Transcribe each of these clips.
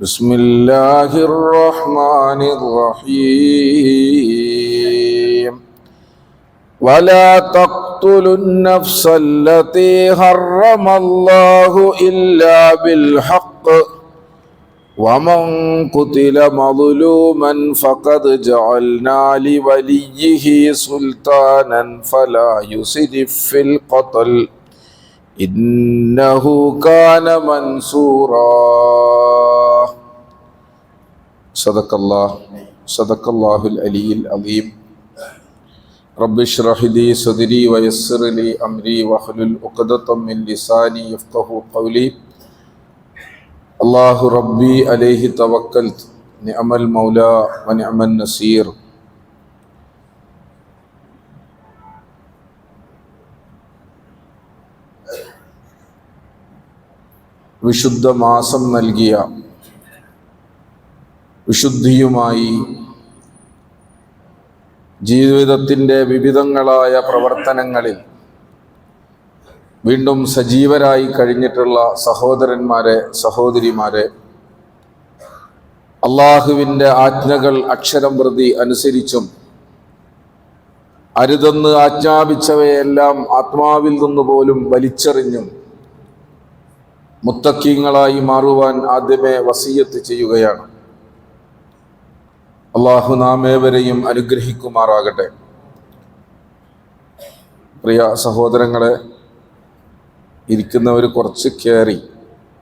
بسم الله الرحمن الرحيم ولا تقتلوا النفس التي حرم الله إلا بالحق ومن قتل مظلوما فقد جعلنا لوليه سلطانا فلا يسرف في القتل إنه كان منصورا صدق الله العلي العظيم رب اشرح لي صدري ويسر لي أمري واحلل عقدة من لساني يفقهوا قولي الله ربي عليه توكلت نعم المولى ونعم النصير. വിശുദ്ധ മാസം നൽകിയ വിശുദ്ധിയുമായി ജീവിതത്തിൻ്റെ വിവിധങ്ങളായ പ്രവർത്തനങ്ങളിൽ വീണ്ടും സജീവരായി കഴിഞ്ഞിട്ടുള്ള സഹോദരന്മാരെ, സഹോദരിമാരെ, അള്ളാഹുവിൻ്റെ ആജ്ഞകൾ അക്ഷരം പ്രതി അനുസരിച്ചും അരുതെന്ന് ആജ്ഞാപിച്ചവയെല്ലാം ആത്മാവിൽ നിന്ന് പോലും വലിച്ചെറിഞ്ഞും മുത്തക്കീങ്ങളായി മാറുവാൻ ആദ്യമേ വസിയത്ത് ചെയ്യുകയാണ്. അള്ളാഹു നാമേവരെയും അനുഗ്രഹിക്കുമാറാകട്ടെ. പ്രിയ സഹോദരങ്ങളെ, ഇരിക്കുന്നവർ കുറച്ച് കയറി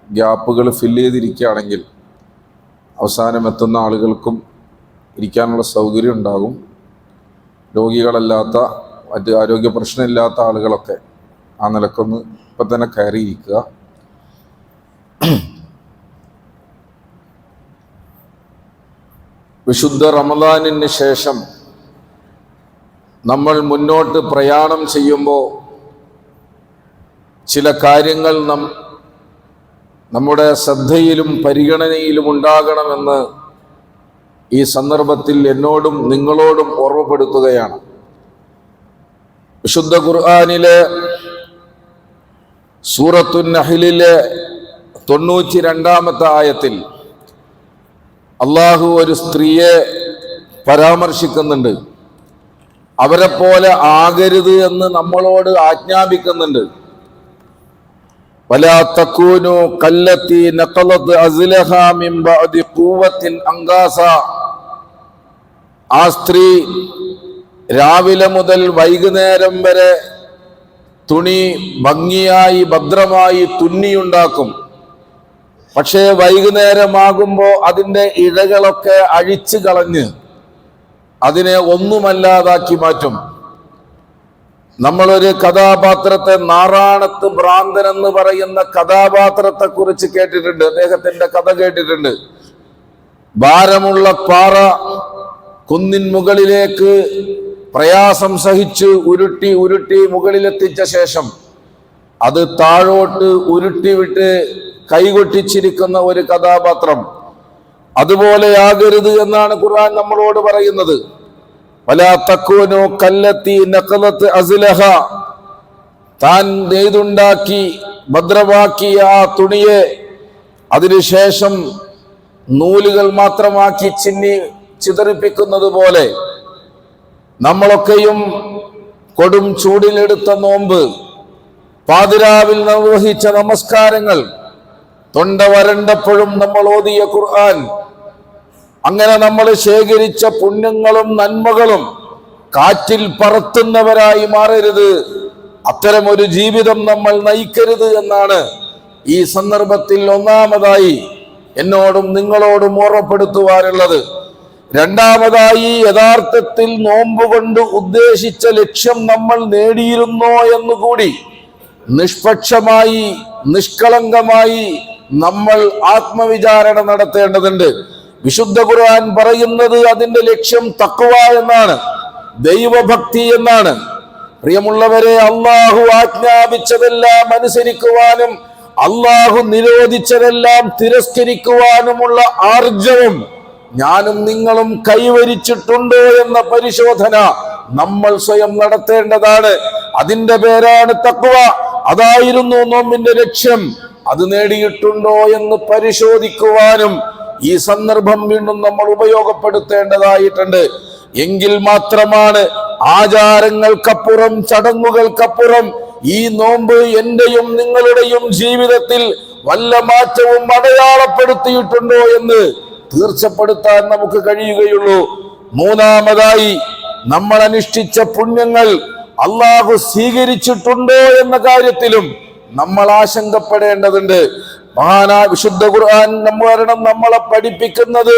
ഗ്യാപ്പുകൾ ഫില്ല് ചെയ്തിരിക്കുകയാണെങ്കിൽ അവസാനം എത്തുന്ന ആളുകൾക്കും ഇരിക്കാനുള്ള സൗകര്യം ഉണ്ടാകും. രോഗികളല്ലാത്ത, മറ്റ് ആരോഗ്യ പ്രശ്നമില്ലാത്ത ആളുകളൊക്കെ ആ നിലക്കൊന്ന് ഇപ്പം തന്നെ കയറിയിരിക്കുക. വിശുദ്ധ റമദാനിന് ശേഷം നമ്മൾ മുന്നോട്ട് പ്രയാണം ചെയ്യുമ്പോൾ ചില കാര്യങ്ങൾ നമ്മുടെ ശ്രദ്ധയിലും പരിഗണനയിലും ഉണ്ടാകണമെന്ന് ഈ സന്ദർഭത്തിൽ എന്നോടും നിങ്ങളോടും ഓർമ്മപ്പെടുത്തുകയാണ്. വിശുദ്ധ ഖുർആനിലെ സൂറത്തുൻ നഹ്ലിലെ 92-ാമത്തെ ആയത്തിൽ അള്ളാഹു ഒരു സ്ത്രീയെ പരാമർശിക്കുന്നുണ്ട്. അവരെ പോലെ ആകരുത് എന്ന് നമ്മളോട് ആജ്ഞാപിക്കുന്നുണ്ട്. വലാ തകൂനു കല്ലത്തി നഖലത് അസ്ലഹാ മിൻ ബഅദി ഖുവ്വത്തിൻ അൻകാസ. ആ സ്ത്രീ രാവിലെ മുതൽ വൈകുന്നേരം വരെ തുണി ഭംഗിയായി ഭദ്രമായി തുന്നിയുണ്ടാക്കും. പക്ഷേ വൈകുന്നേരമാകുമ്പോൾ അതിൻ്റെ ഇഴകളൊക്കെ അഴിച്ചു കളഞ്ഞ് അതിനെ ഒന്നുമല്ലാതാക്കി മാറ്റും. നമ്മളൊരു കഥാപാത്രത്തെ, നാറാണത്ത് ഭ്രാന്തൻ എന്ന് പറയുന്ന കഥാപാത്രത്തെ കുറിച്ച് കേട്ടിട്ടുണ്ട്. അദ്ദേഹത്തിന്റെ കഥ കേട്ടിട്ടുണ്ട്. ഭാരമുള്ള പാറ കുന്നിൻ മുകളിലേക്ക് പ്രയാസം സഹിച്ച് ഉരുട്ടി ഉരുട്ടി മുകളിലെത്തിച്ച ശേഷം അത് താഴോട്ട് ഉരുട്ടിവിട്ട് കൈകൊട്ടിച്ചിരിക്കുന്ന ഒരു കഥാപാത്രം. അതുപോലെയാകരുത് എന്നാണ് ഖുർആൻ നമ്മളോട് പറയുന്നത്. വലാ തകൂനു കല്ലത്തി നഖലത് അസ്ലഹ. താൻ നെയ്തുണ്ടാക്കി ഭദ്രമാക്കിയ ആ തുണിയെ അതിനുശേഷം നൂലുകൾ മാത്രമാക്കി ചിന്നി ചിതറിപ്പിക്കുന്നത് പോലെ നമ്മളൊക്കെയും കൊടും ചൂടിലെടുത്ത നോമ്പ്, പാതിരാവിൽ നിർവഹിച്ച നമസ്കാരങ്ങൾ, തൊണ്ട വരണ്ടപ്പോഴും നമ്മൾ ഓതിയ ഖുർആൻ, അങ്ങനെ നമ്മൾ ശേഖരിച്ച പുണ്യങ്ങളും നന്മകളും കാറ്റിൽ പറത്തുന്നവരായി മാറരുത്. അത്തരം ഒരു ജീവിതം നമ്മൾ നയിക്കരുത് എന്നാണ് ഈ സന്ദർഭത്തിൽ ഒന്നാമതായി എന്നോടും നിങ്ങളോടും ഓർമ്മപ്പെടുത്തുവാനുള്ളത്. രണ്ടാമതായി, യഥാർത്ഥത്തിൽ നോമ്പ് കൊണ്ട് ഉദ്ദേശിച്ച ലക്ഷ്യം നമ്മൾ നേടിയിരുന്നോ എന്നുകൂടി നിഷ്പക്ഷമായി, നിഷ്കളങ്കമായി നമ്മൾ ആത്മവിചാരണ നടത്തേണ്ടതുണ്ട്. വിശുദ്ധ ഖുർആൻ പറയുന്നത് അതിന്റെ ലക്ഷ്യം തഖ്വ എന്നാണ്, ദൈവഭക്തി എന്നാണ്. പ്രിയമുള്ളവരെ, അള്ളാഹു ആജ്ഞാപിച്ചതെല്ലാം അനുസരിക്കുവാനും അള്ളാഹു നിരോധിച്ചതെല്ലാം തിരസ്കരിക്കുവാനുമുള്ള ആർജവം ഞാനും നിങ്ങളും കൈവരിച്ചിട്ടുണ്ടോ എന്ന പരിശോധന നമ്മൾ സ്വയം നടത്തേണ്ടതാണ്. അതിന്റെ പേരാണ് തഖ്വ. അതായിരുന്നു നോമ്പിന്റെ ലക്ഷ്യം. അത് നേടിയിട്ടുണ്ടോ എന്ന് പരിശോധിക്കുവാനും ഈ സന്ദർഭം വീണ്ടും നമ്മൾ ഉപയോഗപ്പെടുത്തേണ്ടതായിട്ടുണ്ട്. എങ്കിൽ മാത്രമാണ് ആചാരങ്ങൾക്കപ്പുറം, ചടങ്ങുകൾക്കപ്പുറം ഈ നോമ്പ് എന്റെയും നിങ്ങളുടെയും ജീവിതത്തിൽ വല്ല മാറ്റവും അടയാളപ്പെടുത്തിയിട്ടുണ്ടോ എന്ന് തീർച്ചപ്പെടുത്താൻ നമുക്ക് കഴിയുകയുള്ളൂ. മൂന്നാമതായി, നമ്മൾ അനുഷ്ഠിച്ച പുണ്യങ്ങൾ അള്ളാഹു സ്വീകരിച്ചിട്ടുണ്ടോ എന്ന കാര്യത്തിലും നമ്മൾ ആശങ്കപ്പെടേണ്ടതുണ്ട്. വിശുദ്ധ ഖുർആൻ നമ്മളെ പഠിപ്പിക്കുന്നത്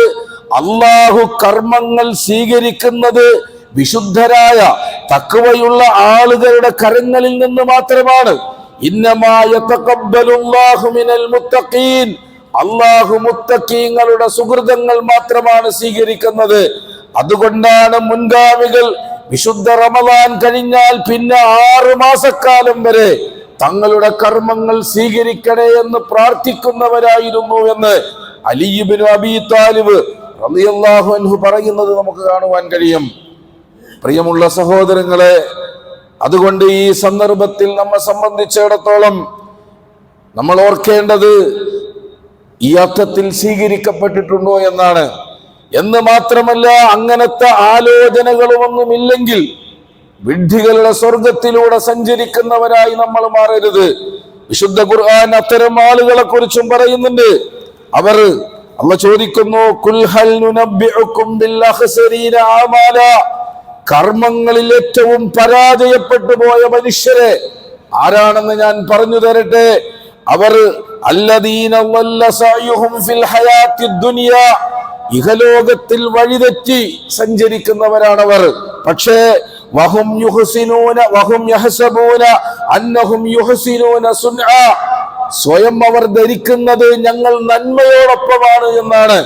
അള്ളാഹു കർമ്മങ്ങൾ സ്വീകരിക്കുന്നത് വിശുദ്ധരായ തഖ്വയുള്ള ആളുകളുടെ കരങ്ങളിൽ നിന്ന് മാത്രമാണ്. ഇന്നമാ യതഖബ്ബലുല്ലാഹു മിനൽ മുത്തഖീൻ, അള്ളാഹു മുത്തഖീങ്ങളുടെ സുഹൃതങ്ങൾ മാത്രമാണ് സ്വീകരിക്കുന്നത്. അതുകൊണ്ടാണ് മുൻഗാമികൾ വിശുദ്ധ റമദാൻ കഴിഞ്ഞാൽ പിന്നെ 6 മാസക്കാലം വരെ തങ്ങളുടെ കർമ്മങ്ങൾ സ്വീകരിക്കണേ എന്ന് പ്രാർത്ഥിക്കുന്നവരായിരുന്നു എന്ന് അലി ഇബ്നു അബീ താലിബ് റളിയല്ലാഹു അൻഹു പറയുന്നത് നമുക്ക് കാണുവാൻ കഴിയും. പ്രിയമുള്ള സഹോദരങ്ങളെ, അതുകൊണ്ട് ഈ സന്ദർഭത്തിൽ നമ്മെ സംബന്ധിച്ചിടത്തോളം നമ്മൾ ഓർക്കേണ്ടത് ഈ അർത്ഥത്തിൽ സ്വീകരിക്കപ്പെട്ടിട്ടുണ്ടോ എന്നാണ്. എന്ന് മാത്രമല്ല, അങ്ങനത്തെ ആലോചനകളുമൊന്നുമില്ലെങ്കിൽ വിഡ്ഢികളുടെ സ്വർഗത്തിലൂടെ സഞ്ചരിക്കുന്നവരായി നമ്മൾ മാറരുത്. വിശുദ്ധ ഖുർആൻ അത്തരം ആളുകളെ കുറിച്ചും പറയുന്നുണ്ട്. അള്ളാഹ് ചോദിക്കുന്നു, ഖുൽ ഹൽ നുനബ്ബിഉകും ബിൽ അഖ്സരീന അമാല, കർമ്മങ്ങളിൽ ഏറ്റവും പരാജയപ്പെട്ടു പോയ മനുഷ്യരെ ആരാണെന്ന് ഞാൻ പറഞ്ഞു തരട്ടെ. അവർ അല്ലദീന വല്ല സഅയുഹും ഫിൽ ഹയാത്തിദ് ദുനിയ, ഇഹലോകത്തിൽ വഴിതെറ്റി സഞ്ചരിക്കുന്നവരാണവർ. പക്ഷേ വഹും യുഹ്സിനൂന വഹും യഹ്സബൂന അന്നഹും യുഹ്സിനൂന സുൻആ, സ്വയം അവർ ധരിക്കുന്നത് ഞങ്ങൾ നന്മയോടൊപ്പമാണ് എന്നാണ്,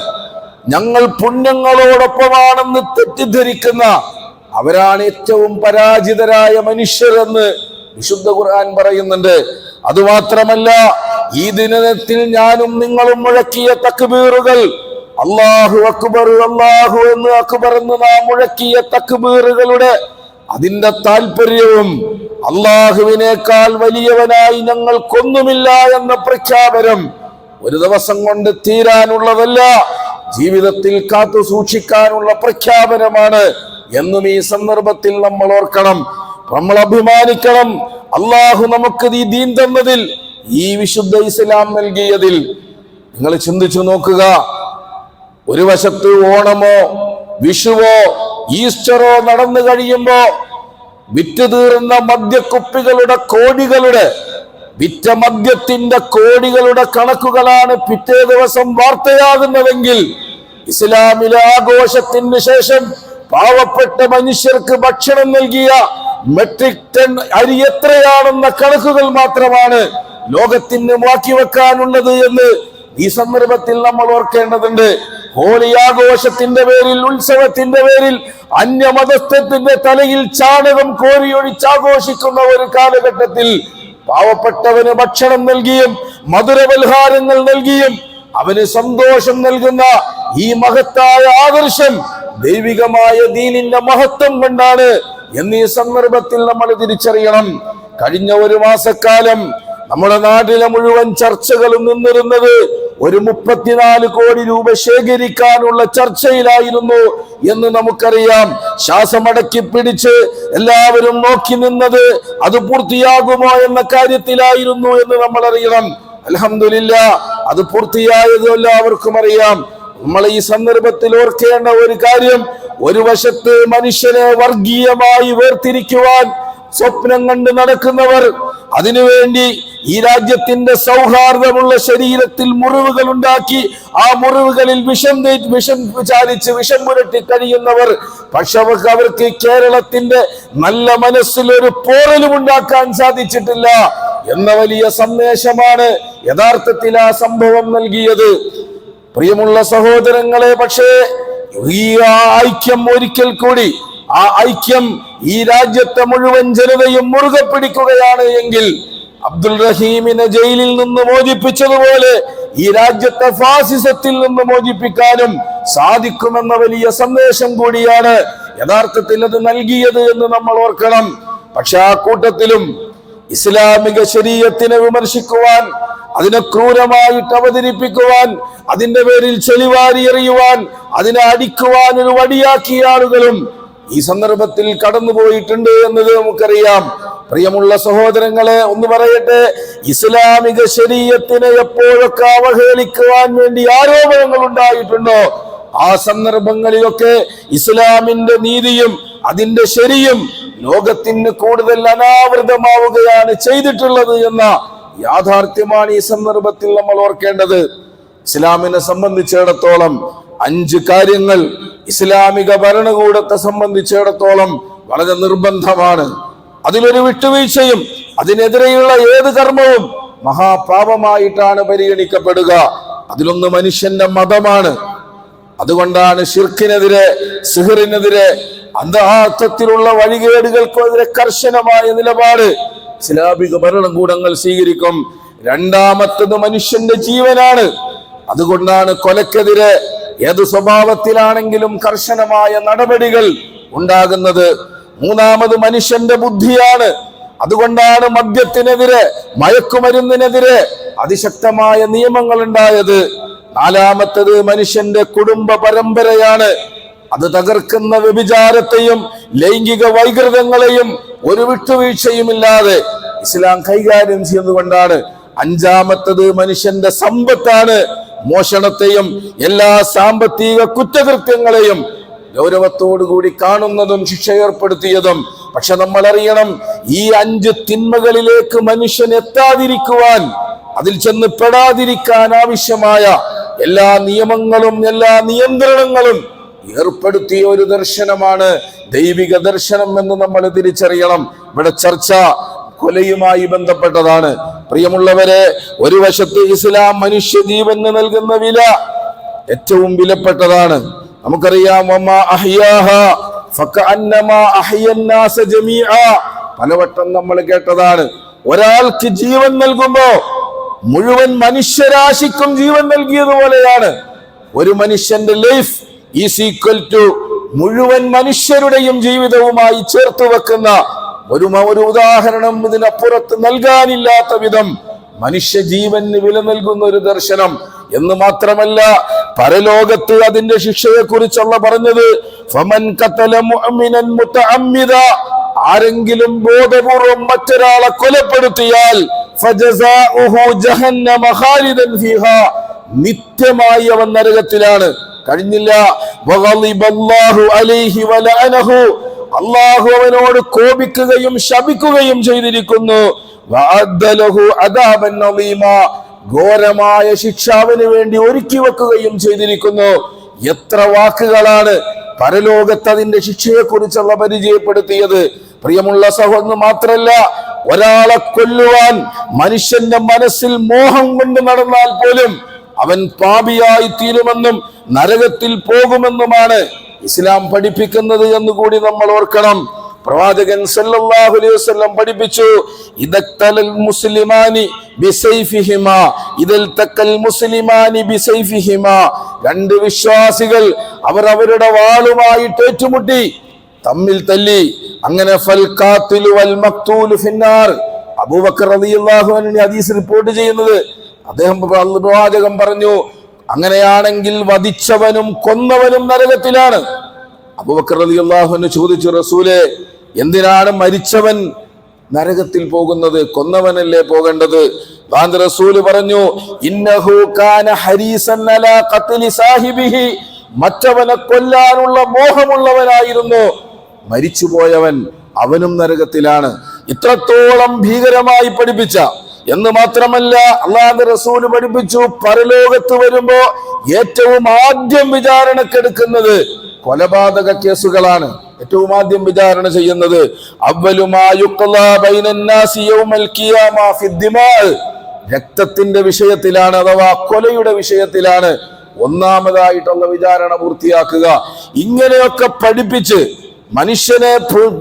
ഞങ്ങൾ പുണ്യങ്ങളോടൊപ്പമാണെന്ന് തെറ്റിദ്ധരിക്കുന്ന അവരാണ് ഏറ്റവും പരാജിതരായ മനുഷ്യരെന്ന് വിശുദ്ധ ഖുർആൻ പറയുന്നുണ്ട്. അതുമാത്രമല്ല, ഈ ദിനത്തിൽ ഞാനും നിങ്ങളും മുഴക്കിയ തക്ബീറുകൾ, അല്ലാഹു അക്ബർ, അല്ലാഹു എന്ന് അക്ബർ എന്ന് നാം മുഴക്കിയ തക്ബീറുകളുടെ അതിന്റെ താല്പര്യവും അള്ളാഹുവിനേക്കാൾ വലിയവനായി ഞങ്ങൾക്കൊന്നുമില്ല എന്ന പ്രഖ്യാപനം ഒരു ദിവസം കൊണ്ട് തീരാനുള്ളതല്ല, ജീവിതത്തിൽ കാത്തു സൂക്ഷിക്കാനുള്ള പ്രഖ്യാപനമാണ് എന്നും ഈ സന്ദർഭത്തിൽ നമ്മൾ ഓർക്കണം. നമ്മൾ അഭിമാനിക്കണം അള്ളാഹു നമുക്ക് ഈ ദീൻ തന്നതിൽ, ഈ വിശുദ്ധ ഇസ്ലാം നൽകിയതിൽ. നിങ്ങൾ ചിന്തിച്ചു നോക്കുക, ഒരു വശത്ത് ഓണമോ വിഷുവോ ഈസ്റ്ററോ നടന്നു കഴിയുമ്പോ വിറ്റ് തീർന്ന മദ്യക്കുപ്പികളുടെ വിറ്റ മദ്യത്തിന്റെ കോടികളുടെ കണക്കുകളാണ് പിറ്റേ ദിവസം വാർത്തയാകുന്നതെങ്കിൽ, ഇസ്ലാമിലെ ആഘോഷത്തിന് ശേഷം പാവപ്പെട്ട മനുഷ്യർക്ക് ഭക്ഷണം നൽകിയ മെട്രിക് ടൺ അരി എത്രയാണെന്ന കണക്കുകൾ മാത്രമാണ് ലോകത്തിന് മാറ്റി വെക്കാനുള്ളത് എന്ന് ഈ സന്ദർഭത്തിൽ നമ്മൾ ഓർക്കേണ്ടതുണ്ട്. ഹോളി ആഘോഷത്തിന്റെ പേരിൽ, ഉത്സവത്തിന്റെ പേരിൽ അന്യമതസ്ഥത്തിന്റെ തലയിൽ ചാണകം കോരിയൊഴിച്ചാഘോഷിക്കുന്ന ഒരു കാലഘട്ടത്തിൽ പാവപ്പെട്ടവന് ഭക്ഷണം നൽകിയും മധുരപലഹാരങ്ങൾ നൽകിയും അവന് സന്തോഷം നൽകുന്ന ഈ മഹത്തായ ആദർശം ദൈവികമായ ദീനിന്റെ മഹത്വം കൊണ്ടാണ് എന്നീ സന്ദർഭത്തിൽ നമ്മൾ തിരിച്ചറിയണം. കഴിഞ്ഞ ഒരു മാസക്കാലം നമ്മുടെ നാട്ടിലെ മുഴുവൻ ചർച്ചകളും നിന്നിരുന്നത് ഒരു 34 കോടി രൂപ ശേഖരിക്കാനുള്ള ചർച്ചയിലായിരുന്നു എന്ന് നമുക്കറിയാം. ശ്വാസമടക്കി പിടിച്ച് എല്ലാവരും നോക്കി നിന്നത് അത് പൂർത്തിയാകുമോ എന്ന കാര്യത്തിലായിരുന്നു എന്ന് നമ്മൾ അറിയണം. അൽഹംദുലില്ലാഹ്, അത് പൂർത്തിയായത് എല്ലാവർക്കും അറിയാം. നമ്മൾ ഈ സന്ദർഭത്തിൽ ഓർക്കേണ്ട ഒരു കാര്യം, ഒരു വശത്ത് മനുഷ്യനെ വർഗീയമായി വേർതിരിക്കുവാൻ സ്വപ്നം കണ്ട് നടക്കുന്നവർ, അതിനുവേണ്ടി ഈ രാജ്യത്തിന്റെ സൗഹാർദ്ദമുള്ള ശരീരത്തിൽ മുറിവുകൾ ഉണ്ടാക്കി ആ മുറിവുകളിൽ വിഷം ചാലിച്ച് വിഷം പുരട്ടി കഴിയുന്നവർ, പക്ഷെ അവർക്ക് കേരളത്തിന്റെ നല്ല മനസ്സിൽ ഒരു പോറലും ഉണ്ടാക്കാൻ സാധിച്ചിട്ടില്ല എന്ന വലിയ സന്ദേശമാണ് യഥാർത്ഥത്തിൽ ആ സംഭവം നൽകിയത്. പ്രിയമുള്ള സഹോദരങ്ങളെ, പക്ഷേ ഈ ഐക്യം ഒരിക്കൽ കൂടി, ആ ഐക്യം ഈ രാജ്യത്തെ മുഴുവൻ ജനതയും മുറുകെ പിടിക്കുകയാണ് എങ്കിൽ അബ്ദുൽ റഹീമിനെ ജയിലിൽ നിന്ന് മോചിപ്പിച്ചതുപോലെ ഈ രാജ്യത്തെ ഫാസിസത്തിൽ നിന്ന് മോചിപ്പിക്കാനും സാധിക്കുമെന്ന വലിയ സന്ദേശം കൂടിയാണ് യഥാർത്ഥത്തിൽ അത് നൽകിയത് എന്ന് നമ്മൾ ഓർക്കണം. പക്ഷെ ആ കൂട്ടത്തിലും ഇസ്ലാമിക ശരീഅത്തിനെ വിമർശിക്കുവാൻ, അതിനെ ക്രൂരമായിട്ട് അവതരിപ്പിക്കുവാൻ, അതിന്റെ പേരിൽ ചെളിവാരി എറിയുവാൻ, അതിനെ അടിക്കുവാൻ ഒരു വടിയാക്കിയ ആളുകളും ഈ സന്ദർഭത്തിൽ കടന്നുപോയിട്ടുണ്ട് എന്നത് നമുക്കറിയാം. പ്രിയമുള്ള സഹോദരങ്ങളെ, ഒന്ന് പറയട്ടെ, ഇസ്ലാമിക ശരീഅത്തിനെ എപ്പോഴൊക്കെ അവഹേളിക്കുവാൻ വേണ്ടി ആരോപണങ്ങൾ ഉണ്ടായിട്ടുണ്ടോ, ആ സന്ദർഭങ്ങളിലൊക്കെ ഇസ്ലാമിന്റെ നീതിയും അതിന്റെ ശരിയും ലോകത്തിന് കൂടുതൽ അനാവൃതമാവുകയാണ് ചെയ്തിട്ടുള്ളത് എന്ന യാഥാർത്ഥ്യമാണ് ഈ സന്ദർഭത്തിൽ നമ്മൾ ഓർക്കേണ്ടത്. ഇസ്ലാമിനെ സംബന്ധിച്ചിടത്തോളം 5 കാര്യങ്ങൾ ഇസ്ലാമിക ഭരണകൂടത്തെ സംബന്ധിച്ചിടത്തോളം വളരെ നിർബന്ധമാണ്. അതിലൊരു വിട്ടുവീഴ്ചയും അതിനെതിരെയുള്ള ഏത് കർമ്മവും മഹാപാപമായിട്ടാണ് പരിഗണിക്കപ്പെടുക. അതിലൊന്ന് മനുഷ്യന്റെ മതമാണ്. അതുകൊണ്ടാണ് ശിർക്കിനെതിരെ, സിഹറിനെതിരെ, അന്ധത്തിലുള്ള വഴികേടുകൾക്കെതിരെ കർശനമായ നിലപാട് ഇസ്ലാമിക ഭരണകൂടങ്ങൾ സ്വീകരിക്കും. രണ്ടാമത്തത് മനുഷ്യന്റെ ജീവനാണ്. അതുകൊണ്ടാണ് കൊലക്കെതിരെ ഏത് സ്വഭാവത്തിലാണെങ്കിലും കർശനമായ നടപടികൾ ഉണ്ടാകുന്നത്. മൂന്നാമത് മനുഷ്യന്റെ ബുദ്ധിയാണ്. അതുകൊണ്ടാണ് മദ്യത്തിനെതിരെ, മയക്കുമരുന്നിനെതിരെ അതിശക്തമായ നിയമങ്ങൾ ഉണ്ടായത്. നാലാമത്തത് മനുഷ്യന്റെ കുടുംബ പരമ്പരയാണ്. അത് തകർക്കുന്ന വ്യഭിചാരത്തെയും ലൈംഗിക വൈകൃതങ്ങളെയും ഒരു വിട്ടുവീഴ്ചയുമില്ലാതെ ഇസ്ലാം കൈകാര്യം ചെയ്യുന്നതുകൊണ്ടാണ്. അഞ്ചാമത്തത് മനുഷ്യന്റെ സമ്പത്താണ്. മോഷണത്തെയും എല്ലാ സാമ്പത്തിക കുറ്റകൃത്യങ്ങളെയും ഗൗരവത്തോടുകൂടി കാണുന്നതും ശിക്ഷ ഏർപ്പെടുത്തിയതും. പക്ഷെ നമ്മൾ അറിയണം, ഈ 5 തിന്മകളിലേക്ക് മനുഷ്യൻ എത്താതിരിക്കുവാൻ, അതിൽ ചെന്ന് പെടാതിരിക്കാൻ ആവശ്യമായ എല്ലാ നിയമങ്ങളും എല്ലാ നിയന്ത്രണങ്ങളും ഏർപ്പെടുത്തിയ ഒരു ദർശനമാണ് ദൈവിക ദർശനം എന്ന് നമ്മൾ തിരിച്ചറിയണം. ഇവിടെ ചർച്ച കൊലയുമായി ബന്ധപ്പെട്ടതാണ്. പ്രിയമുള്ളവരെ, ഒരു വശത്ത് ഇസ്ലാം മനുഷ്യ ജീവന് നൽകുന്ന വില ഏറ്റവും വിലപ്പെട്ടതാണ്. നമുക്കറിയാം, പലവട്ടം നമ്മൾ കേട്ടതാണ്. ഒരാൾക്ക് ജീവൻ നൽകുമ്പോ മുഴുവൻ മനുഷ്യരാശിക്കും ജീവൻ നൽകിയതുപോലെയാണ്. ഒരു മനുഷ്യന്റെ ലൈഫ് ഈസ് ഈക്വൽ ടു മുഴുവൻ മനുഷ്യരുടെയും ജീവിതവുമായി ചേർത്ത് വെക്കുന്ന ഒരു ഉദാഹരണം ഇതിനപ്പുറത്ത് നൽകാനില്ലാത്ത വിധം മനുഷ്യ ജീവന് വില നൽകുന്ന ഒരു ദർശനം. എന്ന് മാത്രമല്ല, പരലോകത്ത് അതിന്റെ ശിക്ഷയെ കുറിച്ചുള്ള പറഞ്ഞത്, ഫമൻ ഖതല മുഅ്മിനൻ മുതഅമ്മിദ, ആരെങ്കിലും ബോധപൂർവം മറ്റൊരാളെ കൊലപ്പെടുത്തിയാൽ ഫജസാഉഹു ജഹന്നമ ഖാലിദൻ ഫീഹാ, നിത്യമായി അവൻ നരകത്തിലാണ്. കഴിഞ്ഞില്ല, വഗളിബല്ലാഹു അലൈഹി വലഅനഹു, അല്ലാഹു അവനോട് കോപിക്കുകയും ശപിക്കുകയും ചെയ്തിരിക്കുന്നു. വഅദ്ദലഹു അദാബൻ അളീമ, ഘോരമായ ശിക്ഷ അവന് വേണ്ടി ഒരുക്കി വെക്കുകയും ചെയ്തിരിക്കുന്നു. എത്ര വാക്കുകളാണ് പരലോകത്ത് അതിന്റെ ശിക്ഷയെ കുറിച്ചുള്ള പരിചയപ്പെടുത്തിയത്. പ്രിയമുള്ള സഹോദരൻ, മാത്രല്ല, ഒരാളെ കൊല്ലുവാൻ മനുഷ്യന്റെ മനസ്സിൽ മോഹം കൊണ്ട് നടന്നാൽ പോലും അവൻ പാപിയായി തീരുമെന്നും നരകത്തിൽ പോകുമെന്നുമാണ് ഇസ്ലാം പഠിപ്പിക്കുന്നത് എന്നുകൂടി നമ്മൾ ഓർക്കണം. പ്രവാചകൻ സല്ലല്ലാഹു അലൈഹി വസല്ലം പഠിപ്പിച്ചു, ഇദഖ്തലൽ മുസ്ലിമാനി ബിസൈഫിഹിമാ ഇദൽതഖൽ മുസ്ലിമാനി ബിസൈഫിഹിമാ, 2 വിശ്വാസികൾ അവർ അവരുടെ വാളുമായിട്ട് ഏറ്റുമുട്ടി, തമ്മിൽ തല്ലി. അങ്ങനെ ഫൽ ഖാതിലു വൽ മഖ്തൂലു ഫിന്നാർ. അബൂബക്കർ റളിയല്ലാഹു അൻഹു ഹദീസ് റിപ്പോർട്ട് ചെയ്യുന്നത്, അദ്ദേഹം പ്രവാചകൻ പറഞ്ഞു, അങ്ങനെയാണെങ്കിൽ വധിച്ചവനും കൊന്നവനും നരകത്തിലാണ്. അബൂബക്കർ റളിയല്ലാഹു അൻഹു ചോദിച്ചു, റസൂലേ, എന്തിനാണ് മരിച്ചവൻ നരകത്തിൽ പോകുന്നത്, കൊന്നവനല്ലേ പോകേണ്ടത്? റസൂല് പറഞ്ഞു, ഇന്നഹു കാന ഹരീസൻ അലാ ഖത്ലി സാഹിബിഹി, മറ്റവനെ കൊല്ലാനുള്ള മോഹമുള്ളവനായിരുന്നു മരിച്ചുപോയവൻ, അവനും നരകത്തിലാണ്. ഇത്രത്തോളം ഭീകരമായി പഠിപ്പിച്ച, എന്ന് മാത്രമല്ല അല്ലാഹുവിന്റെ റസൂല് പഠിപ്പിച്ചു, പരലോകത്ത് വരുമ്പോ ഏറ്റവും ആദ്യം വിചാരണക്കെടുക്കുന്നത് കൊലപാതക കേസുകളാണ്. ഏറ്റവും ആദ്യം വിചാരണ ചെയ്യുന്നത് രക്തത്തിന്റെ വിഷയത്തിലാണ്, അഥവാ കൊലയുടെ വിഷയത്തിലാണ് ഒന്നാമതായിട്ടുള്ള വിചാരണ പൂർത്തിയാക്കുക. ഇങ്ങനെയൊക്കെ പഠിപ്പിച്ച് മനുഷ്യനെ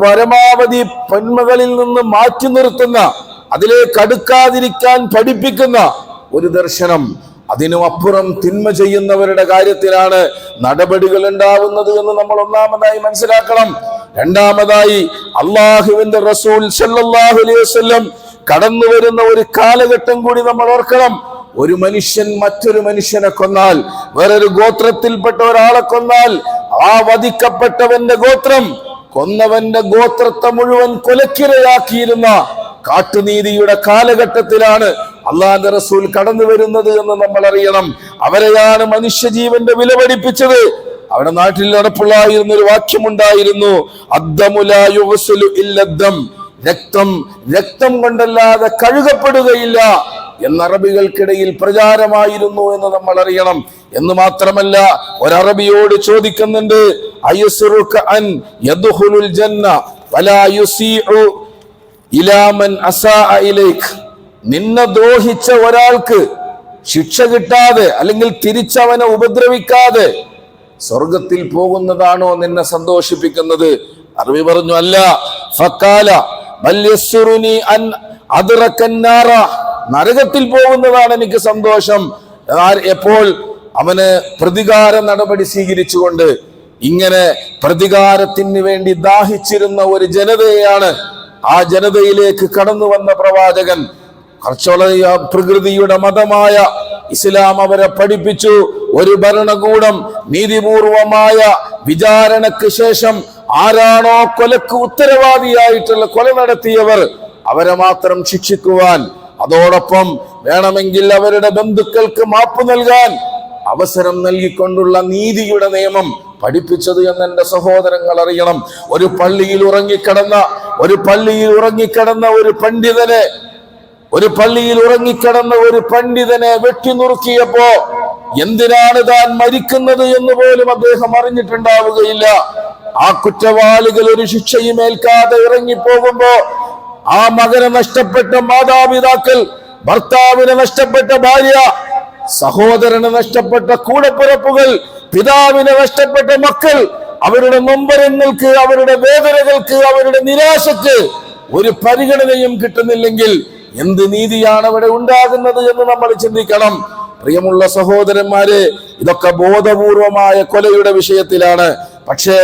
പരമാവധി പെൺമകളിൽ നിന്ന് മാറ്റി നിർത്തുന്ന, അതിലേക്ക് അടുക്കാതിരിക്കാൻ പഠിപ്പിക്കുന്ന ഒരു ദർശനം. അതിനും അപ്പുറം തിന്മ ചെയ്യുന്നവരുടെ കാര്യത്തിലാണ് നടപടികൾ ഉണ്ടാവുന്നത് എന്ന് നമ്മൾ ഒന്നാമതായി മനസ്സിലാക്കണം. രണ്ടാമതായി, അള്ളാഹുവിന്റെ റസൂൽ സല്ലല്ലാഹു അലൈഹി വസല്ലം കടന്നു വരുന്ന ഒരു കാലഘട്ടം കൂടി നമ്മൾ ഓർക്കണം. ഒരു മനുഷ്യൻ മറ്റൊരു മനുഷ്യനെ കൊന്നാൽ, വേറൊരു ഗോത്രത്തിൽപ്പെട്ട ഒരാളെ കൊന്നാൽ, ആ വധിക്കപ്പെട്ടവന്റെ ഗോത്രം കൊന്നവന്റെ ഗോത്രത്തെ മുഴുവൻ കൊലക്കിരയാക്കിയിരുന്ന കാട്ടുനീതിയുടെ കാലഘട്ടത്തിലാണ് അള്ളാഹുവിന്റെ റസൂൽ കടന്നു വരുന്നത് എന്ന് നമ്മൾ അറിയണം. അവരെയാണ് മനുഷ്യജീവന്റെ വില പഠിപ്പിച്ചത്. അവിടെ നാട്ടിൽ നടപ്പുള്ളായിരുന്ന ഒരു വാക്യമുണ്ടായിരുന്നു, രക്തം രക്തം കൊണ്ടല്ലാതെ കഴുകപ്പെടുകയില്ല എന്ന അറബികൾക്കിടയിൽ പ്രചാരമായിരുന്നു എന്ന് നമ്മൾ അറിയണം. എന്ന് മാത്രമല്ല, ഒരറബിയോട് ചോദിക്കുന്നുണ്ട്, നിന്നെ ദ്രോഹിച്ച ഒരാൾക്ക് ശിക്ഷ കിട്ടാതെ അല്ലെങ്കിൽ തിരിച്ചവനെ ഉപദ്രവിക്കാതെ സ്വർഗത്തിൽ പോകുന്നതാണോ നിന്നെ സന്തോഷിപ്പിക്കുന്നത്? അറബി പറഞ്ഞു, അല്ല. ഫഖാല ബൽ യസ്റുനി അൻ അദ്റകന്നാറ, നരകത്തിൽ പോകുന്നതാണ് എനിക്ക് സന്തോഷം. എപ്പോൾ അവന് പ്രതികാര നടപടി സ്വീകരിച്ചുകൊണ്ട്. ഇങ്ങനെ പ്രതികാരത്തിന് വേണ്ടി ദാഹിച്ചിരുന്ന ഒരു ജനതയാണ് ആ ജനതയിലേക്ക് കടന്നു വന്ന പ്രവാചകൻ. കുറച്ചുള്ള പ്രകൃതിയുടെ മതമായ ഇസ്ലാം അവരെ പഠിപ്പിച്ചു. ഒരു ഭരണകൂടം നീതിപൂർവമായ വിചാരണക്ക് ശേഷം ആരാണോ കൊലക്ക് ഉത്തരവാദിയായിട്ടുള്ള കൊല നടത്തിയവർ അവരെ മാത്രം ശിക്ഷിക്കുവാൻ, അതോടൊപ്പം വേണമെങ്കിൽ അവരുടെ ബന്ധുക്കൾക്ക് മാപ്പ് നൽകാൻ അവസരം നൽകിക്കൊണ്ടുള്ള നീതിയുടെ നിയമം പഠിപ്പിച്ചത് എന്ന് എന്റെ സഹോദരങ്ങൾ അറിയണം. ഒരു പള്ളിയിൽ ഉറങ്ങിക്കിടന്ന ഒരു പണ്ഡിതനെ വെട്ടി നുറുക്കിയപ്പോ എന്തിനാണ് താൻ മരിക്കുന്നത് എന്ന് പോലും അദ്ദേഹം അറിഞ്ഞിട്ടുണ്ടാവുകയില്ല. ആ കുറ്റവാളികൾ ഒരു ശിക്ഷയും ഏൽക്കാതെ ഇറങ്ങിപ്പോകുമ്പോ ആ മകനെ നഷ്ടപ്പെട്ട മാതാപിതാക്കൾ, ഭർത്താവിനെ നഷ്ടപ്പെട്ട ഭാര്യ, സഹോദരനെ നഷ്ടപ്പെട്ട കൂടപ്പിറപ്പുകൾ, പിതാവിനെ നഷ്ടപ്പെട്ട മക്കൾ, അവരുടെ നൊമ്പരങ്ങൾക്ക്, അവരുടെ വേദനകൾക്ക്, അവരുടെ നിരാശക്ക് ഒരു പരിഗണനയും കിട്ടുന്നില്ലെങ്കിൽ എന്ത് നീതിയാണ് അവിടെ ഉണ്ടാകുന്നത് എന്ന് നമ്മൾ ചിന്തിക്കണം. പ്രിയമുള്ള സഹോദരന്മാരെ, ഇതൊക്കെ ബോധപൂർവമായ കൊലയുടെ വിഷയത്തിലാണ്. പക്ഷേ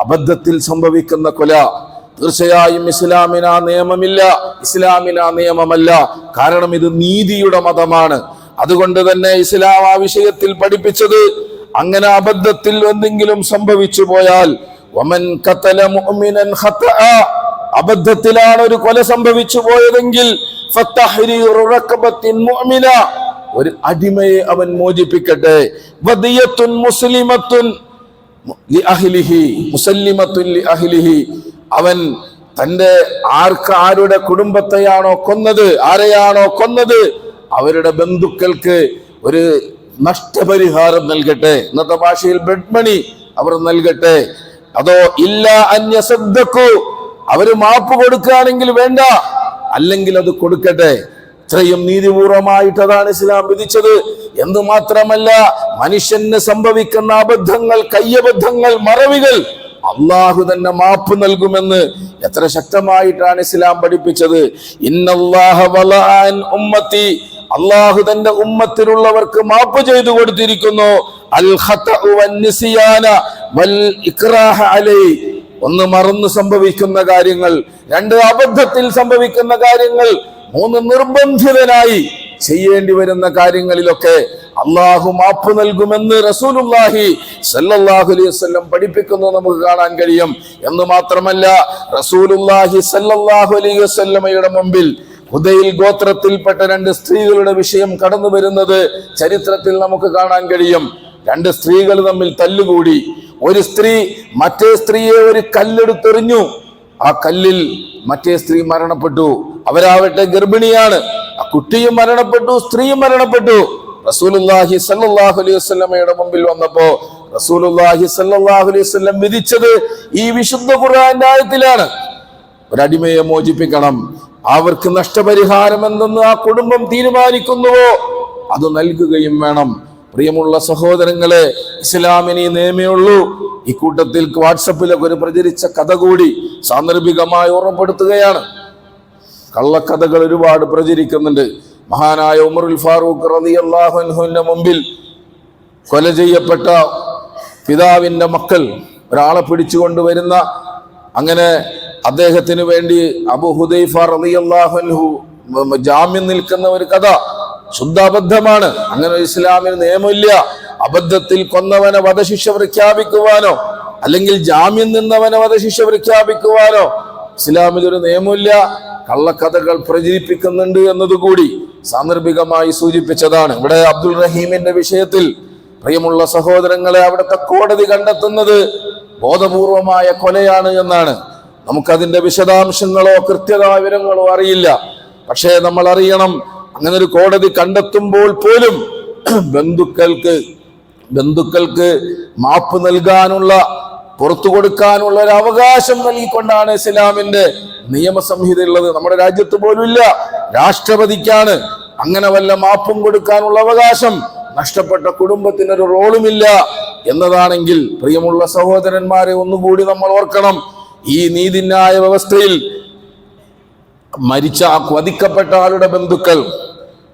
അബദ്ധത്തിൽ സംഭവിക്കുന്ന കൊല തീർച്ചയായും ഇസ്ലാമിന് ആ നിയമമില്ല, ഇസ്ലാമിന് ആ നിയമമല്ല. കാരണം ഇത് നീതിയുടെ മതമാണ്. അതുകൊണ്ട് തന്നെ ഇസ്ലാം ആ വിഷയത്തിൽ പഠിപ്പിച്ചത്, അങ്ങനെ അബദ്ധത്തിൽ എന്തെങ്കിലും സംഭവിച്ചു പോയാൽ, വമൻ ഖതല മുഅ്മിനൻ ഖതഅ, അബദ്ധത്തിലാണ് ഒരു കൊല സംഭവിച്ചു പോയതെങ്കിൽ, ഫതഹ്രീറു റഖബത്തിൻ മുഅ്മിന, ഒരു അടിമയെ അവൻ മോചിപ്പിക്കട്ടെ. വദിയത്തുൻ മുസ്ലിമത്തുൻ ലിഅഹ്ലിഹി, മുസല്ലിമത്തുൻ ലിഅഹ്ലിഹി, അവൻ തന്റെ ആരുടെ കുടുംബത്തെയാണോ കൊന്നത്, ആരെയാണോ കൊന്നത്, അവരുടെ ബന്ധുക്കൾക്ക് ഒരു നഷ്ടപരിഹാരം നൽകട്ടെ. ഇന്നത്തെ ഭാഷയിൽ ബ്ലഡ് മണി അവർ നൽകട്ടെ. അതോ ഇല്ല അന്യസദ്ദക്കു, അവര് മാപ്പ് കൊടുക്കുകയാണെങ്കിൽ വേണ്ട, അല്ലെങ്കിൽ അത് കൊടുക്കട്ടെ. ഇത്രയും നീതിപൂർവമായിട്ട് അതാണ് ഇസ്ലാം വിധിച്ചത്. എന്ന് മാത്രമല്ല, മനുഷ്യന് സംഭവിക്കുന്ന അബദ്ധങ്ങൾ, കയ്യബദ്ധങ്ങൾ, മറവികൾ അള്ളാഹു തന്നെ മാപ്പ് നൽകുമെന്ന് എത്ര ശക്തമായിട്ടാണ് ഇസ്ലാം പഠിപ്പിച്ചത്. ഇന്നല്ലാഹ വലഅൻ ഉമ്മത്തി, അള്ളാഹു തന്റെ ഉമ്മത്തിലുള്ളവർക്ക് മാപ്പ് ചെയ്തു കൊടുത്തിരിക്കുന്നു. അൽ ഖതഉ വന്നിസിയാന വൽ ഇക്റാഹ അലൈ, ഒന്ന് മറന്നു സംഭവിക്കുന്ന കാര്യങ്ങൾ, രണ്ട് അബദ്ധത്തിൽ സംഭവിക്കുന്ന കാര്യങ്ങൾ, മൂന്ന് നിർബന്ധിതനായി ചെയ്യേണ്ടി വരുന്ന കാര്യങ്ങളിലൊക്കെ അള്ളാഹു മാപ്പ് നൽകുമെന്ന് റസൂലുള്ളാഹി സല്ലല്ലാഹു അലൈഹി വസല്ലം പഠിപ്പിക്കുന്നു നമുക്ക് കാണാൻ കഴിയും. എന്ന് മാത്രമല്ല, റസൂലുള്ളാഹി സല്ലല്ലാഹു അലൈഹി വസല്ലമയുടെ മുമ്പിൽ ഹുദൈൽ ഗോത്രത്തിൽപ്പെട്ട രണ്ട് സ്ത്രീകളുടെ വിഷയം കടന്നു വരുന്നത് ചരിത്രത്തിൽ നമുക്ക് കാണാൻ കഴിയും. രണ്ട് സ്ത്രീകൾ തമ്മിൽ തല്ലുകൂടി. ഒരു സ്ത്രീ മറ്റേ സ്ത്രീയെ ഒരു കല്ലെടുത്തെറിഞ്ഞു. ആ കല്ലിൽ മറ്റേ സ്ത്രീ മരണപ്പെട്ടു. അവരാവട്ടെ ഗർഭിണിയാണ്. ആ കുട്ടിയും മരണപ്പെട്ടു, സ്ത്രീയും മരണപ്പെട്ടു. റസൂലുള്ളാഹി സല്ലല്ലാഹു അലൈഹി വസല്ലമയുടെ മുമ്പിൽ വന്നപ്പോ റസൂലുള്ളാഹി സല്ലല്ലാഹു അലൈഹി വസല്ലം വിധിച്ചത് ഈ വിശുദ്ധ ഖുർആന്റെ ആയത്തിലാണ്. ഒരടിമയെ മോചിപ്പിക്കണം, അവർക്ക് നഷ്ടപരിഹാരം എന്തെന്ന് ആ കുടുംബം തീരുമാനിക്കുന്നുവോ അത് നൽകുകയും വേണം. പ്രിയമുള്ള സഹോദരങ്ങളെ, ഇസ്ലാമിന് ഈ നിയമമേ ഉള്ളൂ. ഇക്കൂട്ടത്തിൽ വാട്സപ്പിലൊക്കെ ഒരു പ്രചരിച്ച കഥ കൂടി സാന്ദർഭികമായി ഓർമ്മപ്പെടുത്തുകയാണ്. കള്ളക്കഥകൾ ഒരുപാട് പ്രചരിക്കുന്നുണ്ട്. മഹാനായ ഉമറുൽ ഫാറൂഖ് റളിയല്ലാഹു അൻഹുവിന്റെ മുമ്പിൽ കൊല ചെയ്യപ്പെട്ട പിതാവിന്റെ മക്കൾ ഒരാളെ പിടിച്ചു കൊണ്ടുവരുന്ന, അങ്ങനെ അദ്ദേഹത്തിന് വേണ്ടി അബൂ ഹുദൈഫ റളിയല്ലാഹു അൻഹു ജാമ്യം നിൽക്കുന്ന ഒരു കഥ ശുദ്ധാബദ്ധമാണ്. അങ്ങനെ ഇസ്ലാമിന് നിയമമില്ല. അബദ്ധത്തിൽ കൊന്നവനെ വധശിക്ഷ പ്രഖ്യാപിക്കുവാനോ അല്ലെങ്കിൽ ജാമ്യം നിന്നവനെ വധശിക്ഷ പ്രഖ്യാപിക്കുവാനോ ഇസ്ലാമിൽ ഒരു നിയമമില്ല. കള്ളക്കഥകൾ പ്രചരിപ്പിക്കുന്നുണ്ട് എന്നതുകൂടി സാന്ദർഭികമായി സൂചിപ്പിച്ചതാണ്. ഇവിടെ അബ്ദുൽ റഹീമിന്റെ വിഷയത്തിൽ പ്രിയമുള്ള സഹോദരങ്ങളെ, അവിടുത്തെ കോടതി കണ്ടെത്തുന്നത് ബോധപൂർവമായ കൊലയാണ് എന്നാണ്. നമുക്കതിന്റെ വിശദാംശങ്ങളോ കൃത്യമായ വിവരങ്ങളോ അറിയില്ല. പക്ഷേ നമ്മൾ അറിയണം, അങ്ങനെ ഒരു കോടതി കണ്ടെത്തുമ്പോൾ പോലും ബന്ധുക്കൾക്ക് മാപ്പ് നൽകാനുള്ള, പുറത്തു കൊടുക്കാനുള്ള ഒരു അവകാശം നൽകിക്കൊണ്ടാണ് ഇസ്ലാമിന്റെ നിയമസംഹിത ഉള്ളത്. നമ്മുടെ രാജ്യത്ത് പോലും ഇല്ല. രാഷ്ട്രപതിക്കാണ് അങ്ങനെ വല്ല മാപ്പും കൊടുക്കാനുള്ള അവകാശം. നഷ്ടപ്പെട്ട കുടുംബത്തിനൊരു റോളുമില്ല എന്നതാണെങ്കിൽ പ്രിയമുള്ള സഹോദരന്മാരെ, ഒന്നുകൂടി നമ്മൾ ഓർക്കണം, ഈ നീതിന്യായ വ്യവസ്ഥയിൽ വധിക്കപ്പെട്ട ആളുടെ ബന്ധുക്കൾ,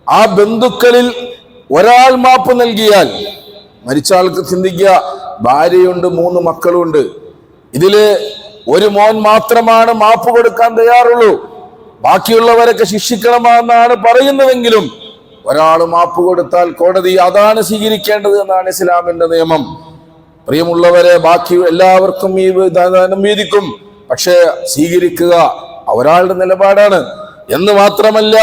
ആ ബന്ധുക്കളിൽ ഒരാൾ മാപ്പ് നൽകിയാൽ, മരിച്ച ആൾക്ക് ചിന്തിക്കുക, ഭാര്യയുണ്ട്, 3 മക്കളുണ്ട്, ഇതില് ഒരു മോൻ മാത്രമാണ് മാപ്പ് കൊടുക്കാൻ തയ്യാറുള്ളൂ, ബാക്കിയുള്ളവരൊക്കെ ശിക്ഷിക്കണമെന്നാണ് പറയുന്നതെങ്കിലും ഒരാൾ മാപ്പ് കൊടുത്താൽ കോടതി അതാണ് സ്വീകരിക്കേണ്ടത് എന്നാണ് ഇസ്ലാമിന്റെ നിയമം. പ്രിയമുള്ളവരെ, ബാക്കി എല്ലാവർക്കും ഈ വിധാനം വീതിക്കും, പക്ഷെ സ്വീകരിക്കുക ഒരാളുടെ നിലപാടാണ്. എന്ന് മാത്രമല്ല,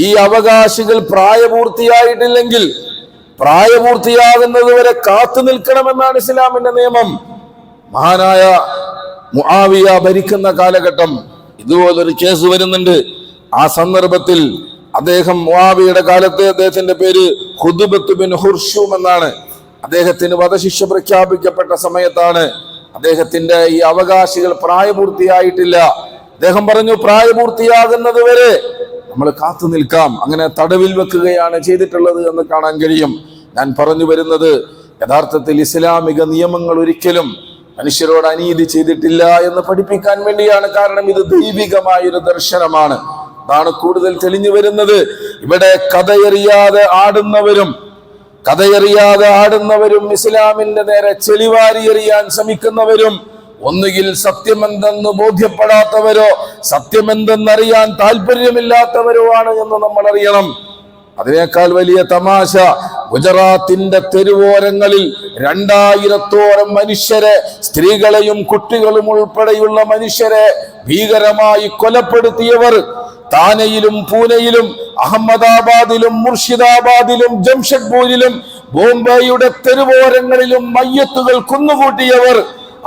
ഈ അവകാശികൾ പ്രായപൂർത്തിയായിട്ടില്ലെങ്കിൽ പ്രായപൂർത്തിയാകുന്നത് വരെ കാത്തു നിൽക്കണമെന്നാണ് ഇസ്ലാമിന്റെ നിയമം. മഹാനായ മുആവിയ ഭരിക്കുന്ന കാലഘട്ടം ഇതുപോലൊരു കേസ് വരുന്നുണ്ട്. ആ സന്ദർഭത്തിൽ മുആവിയുടെ കാലത്ത് അദ്ദേഹത്തിന്റെ പേര് ഖുദ്ബത്ത് ബിൻ ഹുർഷൂം എന്നാണ്. അദ്ദേഹത്തിന് വധശിക്ഷ പ്രഖ്യാപിക്കപ്പെട്ട സമയത്താണ് അദ്ദേഹത്തിന്റെ ഈ അവകാശികൾ പ്രായപൂർത്തിയായിട്ടില്ല. അദ്ദേഹം പറഞ്ഞു, പ്രായപൂർത്തിയാകുന്നത് വരെ നമ്മൾ കാത്തു നിൽക്കാം. അങ്ങനെ തടവിൽ വെക്കുകയാണ് ചെയ്തിട്ടുള്ളത് എന്ന് കാണാൻ കഴിയും. ഞാൻ പറഞ്ഞു വരുന്നത്, യഥാർത്ഥത്തിൽ ഇസ്ലാമിക നിയമങ്ങൾ ഒരിക്കലും മനുഷ്യരോട് അനീതി ചെയ്തിട്ടില്ല എന്ന് പഠിപ്പിക്കാൻ വേണ്ടിയാണ്. കാരണം ഇത് ദൈവികമായൊരു ദർശനമാണ്. അതാണ് കൂടുതൽ തെളിഞ്ഞു വരുന്നത്. ഇവിടെ കഥയറിയാതെ ആടുന്നവരും ഇസ്ലാമിന്റെ നേരെ ചെളിവാരി എറിയാൻ ശ്രമിക്കുന്നവരും ഒന്നുകിൽ സത്യമെന്തെന്ന് ബോധ്യപ്പെടാത്തവരോ സത്യമെന്തെന്നറിയാൻ താല്പര്യമില്ലാത്തവരോ ആണ് എന്ന് നമ്മൾ അറിയണം. അതിനേക്കാൾ വലിയ തമാശ, ഗുജറാത്തിന്റെ തെരുവോരങ്ങളിൽ 2000-ഓളം മനുഷ്യരെ, സ്ത്രീകളെയും കുട്ടികളും ഉൾപ്പെടെയുള്ള മനുഷ്യരെ ഭീകരമായി കൊലപ്പെടുത്തിയവർ താനെയിലും പൂനെയിലും അഹമ്മദാബാദിലും മുർഷിദാബാദിലും ജംഷഡ്പൂരിലും ബോംബെയുടെ തെരുവോരങ്ങളിലും മയ്യത്തുകൾ കുന്നുകൂട്ടിയവർ,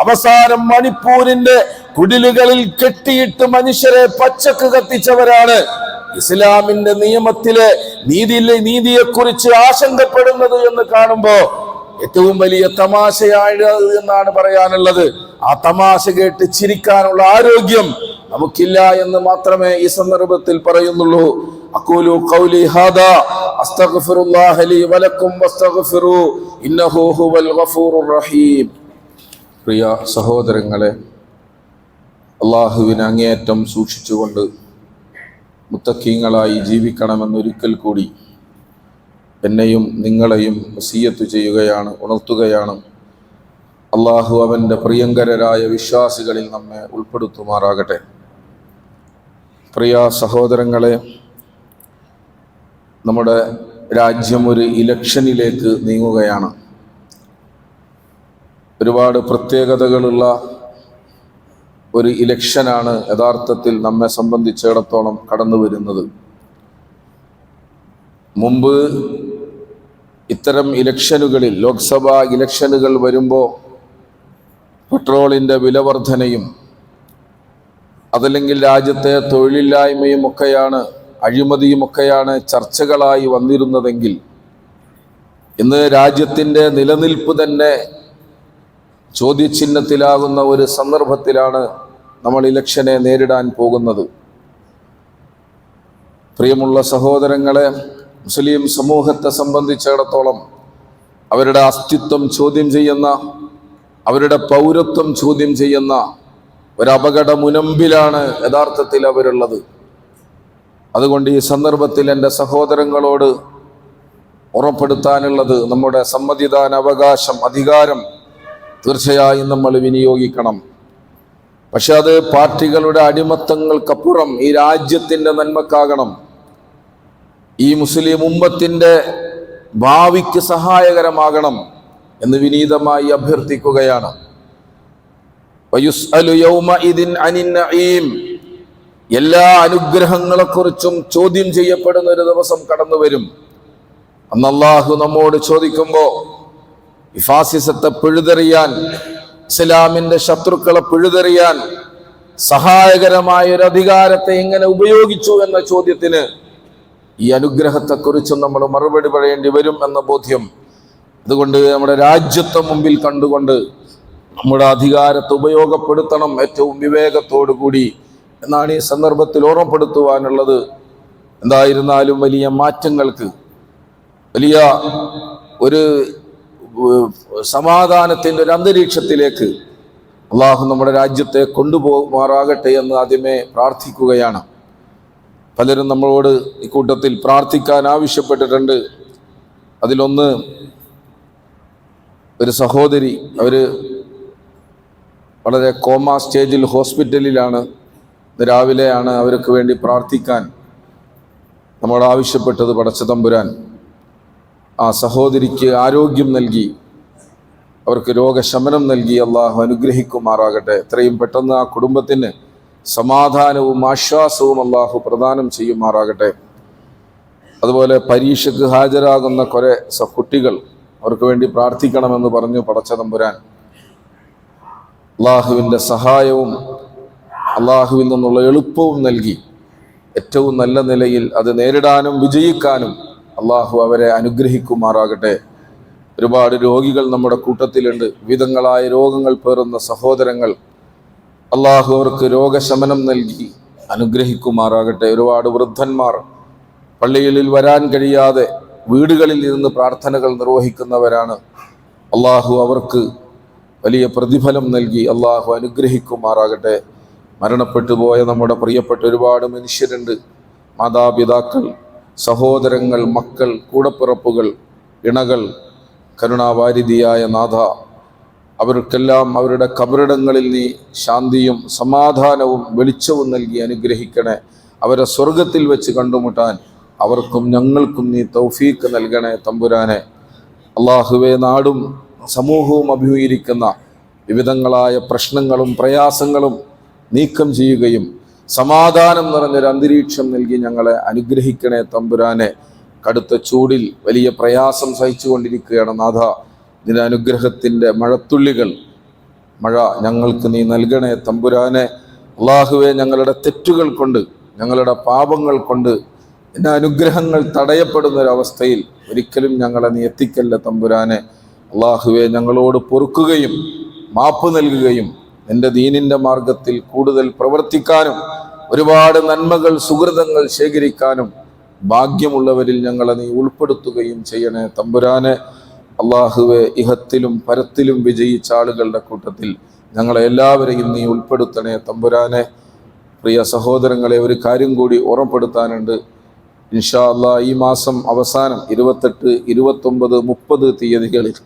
അവസാനം മണിപ്പൂരിന്റെ കുടിലുകളിൽ കെട്ടിയിട്ട് മനുഷ്യരെ പച്ചക്ക് കത്തിച്ചവരാണ്. ഇസ്ലാമിന്റെ നിയമത്തിലെ നീതിയെക്കുറിച്ച് ആശങ്കപ്പെടുന്നത് എന്ന് കാണുമ്പോ ഏറ്റവും വലിയ തമാശയാണ് എന്നാണ് പറയാനുള്ളത്. ആ തമാശ കേട്ട് ചിരിക്കാനുള്ള ആരോഗ്യം നമുക്കില്ല എന്ന് മാത്രമേ ഈ സന്ദർഭത്തിൽ പറയുന്നുള്ളൂ. അഖൂലു ഖൗലി ഹാദാ അസ്തഗ്ഫിറുല്ലാഹ ലി വലക്കും വസ്തഗ്ഫിറൂ ഇന്നഹു ഹുവൽ ഗഫൂറുർ റഹീം. പ്രിയ സഹോദരങ്ങളെ, അല്ലാഹുവിനെ അങ്ങേയറ്റം സൂക്ഷിച്ചുകൊണ്ട് മുത്തഖീങ്ങളായി ജീവിക്കണമെന്നൊരിക്കൽ കൂടി എന്നെയും നിങ്ങളെയും വസിയ്യത്ത് ചെയ്യുകയാണ്, ഉണർത്തുകയാണ്. അള്ളാഹു അവൻ്റെ പ്രിയങ്കരരായ വിശ്വാസികളിൽ നമ്മെ ഉൾപ്പെടുത്തുമാറാകട്ടെ. പ്രിയ സഹോദരങ്ങളെ, നമ്മുടെ രാജ്യം ഒരു ഇലക്ഷനിലേക്ക് നീങ്ങുകയാണ്. ഒരുപാട് പ്രത്യേകതകളുള്ള ഒരു ഇലക്ഷനാണ് യഥാർത്ഥത്തിൽ നമ്മെ സംബന്ധിച്ചിടത്തോളം കടന്നു വരുന്നത്. മുമ്പ് ഇത്തരം ഇലക്ഷനുകളിൽ, ലോക്സഭാ ഇലക്ഷനുകൾ വരുമ്പോൾ പെട്രോളിൻ്റെ വിലവർധനയും അതല്ലെങ്കിൽ രാജ്യത്തെ തൊഴിലില്ലായ്മയും ഒക്കെയാണ്, അഴിമതിയുമൊക്കെയാണ് ചർച്ചകളായി വന്നിരുന്നതെങ്കിൽ ഇന്ന് രാജ്യത്തിൻ്റെ നിലനിൽപ്പ് തന്നെ ചോദ്യചിഹ്നത്തിലാകുന്ന ഒരു സന്ദർഭത്തിലാണ് നമ്മൾ ഇലക്ഷനെ നേരിടാൻ പോകുന്നത്. പ്രിയമുള്ള സഹോദരങ്ങളെ, മുസ്ലിം സമൂഹത്തെ സംബന്ധിച്ചിടത്തോളം അവരുടെ അസ്തിത്വം ചോദ്യം ചെയ്യുന്ന, അവരുടെ പൗരത്വം ചോദ്യം ചെയ്യുന്ന ഒരപകട മുനമ്പിലാണ് യഥാർത്ഥത്തിൽ അവരുള്ളത്. അതുകൊണ്ട് ഈ സന്ദർഭത്തിൽ എൻ്റെ സഹോദരങ്ങളോട് ഉറപ്പെടുത്താനുള്ളത്, നമ്മുടെ സമ്മതിദാന അവകാശം, അധികാരം തീർച്ചയായും നമ്മൾ വിനിയോഗിക്കണം. പക്ഷെ അത് പാർട്ടികളുടെ അടിമത്തങ്ങൾക്കപ്പുറം ഈ രാജ്യത്തിന്റെ നന്മക്കാകണം, ഈ മുസ്ലിം ഉമ്മത്തിന്റെ ഭാവിക്ക് സഹായകരമാകണം എന്ന് വിനീതമായി അഭ്യർത്ഥിക്കുകയാണ്. വയുസ്അലു യൗമഇദിൻ അനിൻ നഈം, എല്ലാ അനുഗ്രഹങ്ങളെക്കുറിച്ചും ചോദ്യം ചെയ്യപ്പെടുന്ന ഒരു ദിവസം കടന്നു വരും. അന്ന് അല്ലാഹു നമ്മോട് ചോദിക്കുമ്പോൾ ഈ ഫാസിസത്തെ പിഴുതെറിയാൻ, ഇസ്ലാമിന്റെ ശത്രുക്കളെ പിഴുതെറിയാൻ സഹായകരമായ ഒരു അധികാരത്തെ എങ്ങനെ ഉപയോഗിച്ചു എന്ന ചോദ്യത്തിന് ഈ അനുഗ്രഹത്തെക്കുറിച്ചും നമ്മൾ മറുപടി പറയേണ്ടി വരും എന്ന ബോധ്യം. അതുകൊണ്ട് നമ്മുടെ രാജ്യത്തെ മുമ്പിൽ കണ്ടുകൊണ്ട് നമ്മുടെ അധികാരത്തെ ഉപയോഗപ്പെടുത്തണം ഏറ്റവും വിവേകത്തോടു കൂടി എന്നാണ് ഈ സന്ദർഭത്തിൽ ഓർമ്മപ്പെടുത്തുവാനുള്ളത്. എന്തായിരുന്നാലും വലിയ മാറ്റങ്ങൾക്ക്, വലിയ ഒരു സമാധാനത്തിൻ്റെ ഒരു അന്തരീക്ഷത്തിലേക്ക് അള്ളാഹു നമ്മുടെ രാജ്യത്തെ കൊണ്ടുപോകുമാറാകട്ടെ എന്ന് ആദ്യമേ പ്രാർത്ഥിക്കുകയാണ്. പലരും നമ്മളോട് ഇക്കൂട്ടത്തിൽ പ്രാർത്ഥിക്കാൻ ആവശ്യപ്പെട്ടിട്ടുണ്ട്. അതിലൊന്ന് ഒരു സഹോദരി, അവർ വളരെ കോമ സ്റ്റേജിൽ ഹോസ്പിറ്റലിലാണ്. രാവിലെയാണ് അവർക്ക് വേണ്ടി പ്രാർത്ഥിക്കാൻ നമ്മളോട് ആവശ്യപ്പെട്ടത്. പടച്ച തമ്പുരാൻ ആ സഹോദരിക്ക് ആരോഗ്യം നൽകി, അവർക്ക് രോഗശമനം നൽകി അള്ളാഹു അനുഗ്രഹിക്കുമാറാകട്ടെ. എത്രയും പെട്ടെന്ന് ആ കുടുംബത്തിന് സമാധാനവും ആശ്വാസവും അള്ളാഹു പ്രദാനം ചെയ്യുമാറാകട്ടെ. അതുപോലെ പരീക്ഷയ്ക്ക് ഹാജരാകുന്ന കുറേ കുട്ടികൾ, അവർക്ക് വേണ്ടി പ്രാർത്ഥിക്കണമെന്ന് പറഞ്ഞു പടച്ച തമ്പുരാൻ. അള്ളാഹുവിൻ്റെ സഹായവും അള്ളാഹുവിൽ നിന്നുള്ള എളുപ്പവും നൽകി ഏറ്റവും നല്ല നിലയിൽ അത് നേരിടാനും വിജയിക്കാനും അള്ളാഹു അവരെ അനുഗ്രഹിക്കുമാറാകട്ടെ. ഒരുപാട് രോഗികൾ നമ്മുടെ കൂട്ടത്തിലുണ്ട്, വിവിധങ്ങളായ രോഗങ്ങൾ പേറുന്ന സഹോദരങ്ങൾ. അള്ളാഹു അവർക്ക് രോഗശമനം നൽകി അനുഗ്രഹിക്കുമാറാകട്ടെ. ഒരുപാട് വൃദ്ധന്മാർ പള്ളികളിൽ വരാൻ കഴിയാതെ വീടുകളിൽ നിന്ന് പ്രാർത്ഥനകൾ നിർവഹിക്കുന്നവരാണ്. അള്ളാഹു അവർക്ക് വലിയ പ്രതിഫലം നൽകി അള്ളാഹു അനുഗ്രഹിക്കുമാറാകട്ടെ. മരണപ്പെട്ടു പോയ നമ്മുടെ പ്രിയപ്പെട്ട ഒരുപാട് മനുഷ്യരുണ്ട്, മാതാപിതാക്കൾ, സഹോദരങ്ങൾ, മക്കൾ, കൂടപ്പിറപ്പുകൾ, ഇണകൾ. കരുണാവാരിധിയായ നാഥ, അവർക്കെല്ലാം അവരുടെ കബറിടങ്ങളിൽ നീ ശാന്തിയും സമാധാനവും വെളിച്ചവും നൽകി അനുഗ്രഹിക്കണേ. അവരെ സ്വർഗത്തിൽ വെച്ച് കണ്ടുമുട്ടാൻ അവർക്കും ഞങ്ങൾക്കും നീ തൗഫീക്ക് നൽകണേ തമ്പുരാനെ. അള്ളാഹുവേ, നാടും സമൂഹവും അഭിമുഖീകരിക്കുന്ന വിവിധങ്ങളായ പ്രശ്നങ്ങളും പ്രയാസങ്ങളും നീക്കം ചെയ്യുകയും സമാധാനം നിറഞ്ഞൊരു അന്തരീക്ഷം നൽകി ഞങ്ങളെ അനുഗ്രഹിക്കണേ തമ്പുരാനെ. കടുത്ത ചൂടിൽ വലിയ പ്രയാസം സഹിച്ചുകൊണ്ടിരിക്കുകയാണ് നാഥ. നിന്റെ അനുഗ്രഹത്തിൻ്റെ മഴത്തുള്ളികൾ, മഴ ഞങ്ങൾക്ക് നീ നൽകണേ തമ്പുരാനെ. അള്ളാഹുവെ, ഞങ്ങളുടെ തെറ്റുകൾ കൊണ്ട്, ഞങ്ങളുടെ പാപങ്ങൾ കൊണ്ട് നിന്റെ അനുഗ്രഹങ്ങൾ തടയപ്പെടുന്നൊരവസ്ഥയിൽ ഒരിക്കലും ഞങ്ങളെ നീ എത്തിക്കല്ല തമ്പുരാനെ. അള്ളാഹുവെ, ഞങ്ങളോട് പൊറുക്കുകയും മാപ്പ് നൽകുകയും നിന്റെ ദീനിൻ്റെ മാർഗത്തിൽ കൂടുതൽ പ്രവർത്തിക്കാനും ഒരുപാട് നന്മകൾ സുഹൃതങ്ങൾ ശേഖരിക്കാനും ഭാഗ്യമുള്ളവരിൽ ഞങ്ങളെ നീ ഉൾപ്പെടുത്തുകയും ചെയ്യണേ തമ്പുരാനെ. അള്ളാഹുവെ, ഇഹത്തിലും പരത്തിലും വിജയിച്ച ആളുകളുടെ കൂട്ടത്തിൽ ഞങ്ങളെ എല്ലാവരെയും നീ ഉൾപ്പെടുത്തണേ തമ്പുരാനെ. പ്രിയ സഹോദരങ്ങളെ, ഒരു കാര്യം കൂടി ഓർമ്മപ്പെടുത്താനുണ്ട്. ഇൻഷാ അല്ലാഹ് ഈ മാസം അവസാനം 28, 29, 30 തീയതികളിൽ